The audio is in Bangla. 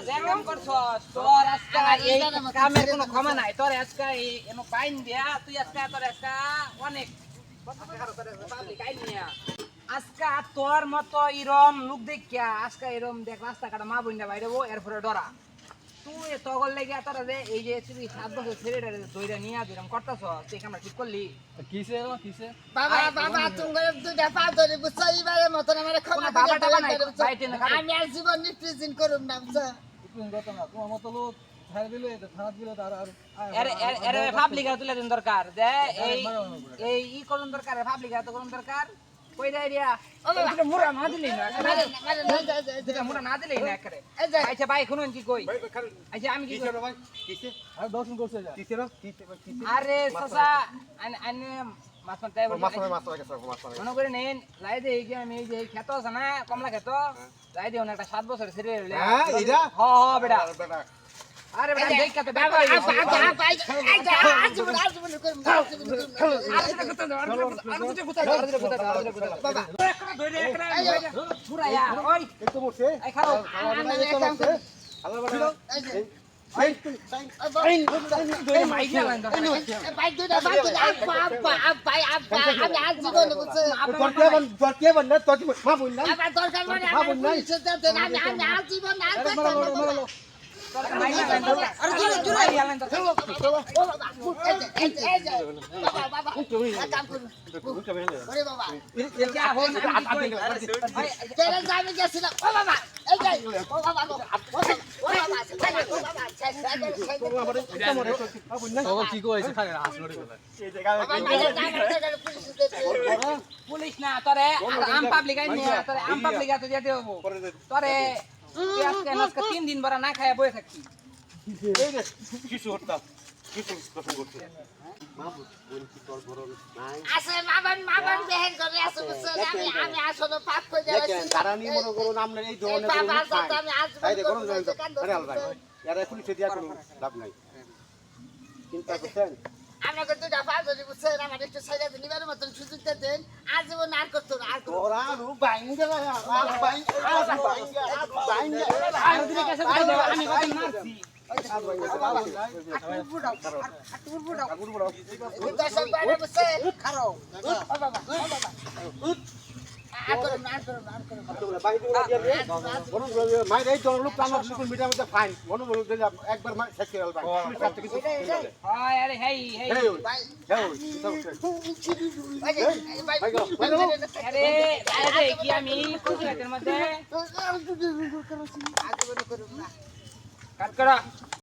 যেমন করছস তোর আজকে এই কামের কোনো ক্ষমা নাই তোর আজকে এই এনো পাইন দিয়া তুই আজকে তোর আজকে অনেক আজকে তোর মতো ইরম লোক দেখিয়া আজকে এরম দেখ রাস্তাঘাটে মা বোনটা বাইরেবো এরপরে ডরা তুই তগল লেগে তোর যে এই যে তুই 7 বছর ছেলেটা দইরা নিয়া দিলাম করতেছ তুই আমরা ঠিক করলি কিসে কিসে বাবা বাবা তুমি দুইটা পা ধরে বুঝছো এইবারের মতন আমার ক্ষমা বাবা টাবা নাই আমি আর জীবন নিপ্রিজিন করুম না বুঝছো তুমি গত না তোমার মতো লোক ছাড় দিলে থানা দিলে তার আর এর পাবলিক তুলে দিন দরকার যে এই ই করুন দরকার পাবলিক তো করুন দরকার কই যায় রিয়া এটা মুরা না দিলি না এটা মুরা না দিলি না করে আচ্ছা ভাই শুনুন কি কই আচ্ছা আমি কি করব ভাই কিসে আর দর্শন করছে যা কিসে না কিসে আরে চাচা আনে মাছ মারতে মাছ গেছে মনে করে নেন লাই দে এই যে আমি এই যে ক্ষেত আছে না কমলা ক্ষেত লাই দে একটা 7 বছর ছেড়ে হ্যাঁ এইটা হ্যাঁ বেটা বেটা আরে বেটা দেখ কত বেটা কি কইছে খালি আসলরে পুলিশ না তোরে আম পাবলিক আইনি তোরে আম পাবলিক আতে যেতে হবো তোরে তুই আজকে 3 দিন বড় না খায়া বসে থাকবি কিছু হতাম কিছু কথা করতে মাহবুব বল কি তোর বড় নাই আছে মাবান বেহেন করে আছে বুঝছো আমি আসলে পাপ কই যাচ্ছি দেখেন কারণই মনে করো নাম এই ধরনের আমি আজ তাই দেখুন আরে আল্লাহ এর এখন সেদিয়া কোনো লাভ নাই চিন্তা করছেন আমরা কত দফা যদি বুঝছো আমার একটু সাইডে নিবার মতন সুযোগ দেন আজীবন আর করতে না আর ওরা রু বাইঙ্গা আর দিনে কাছে আমি কত মারছি একবার কি আমি মধ্যে কাট করা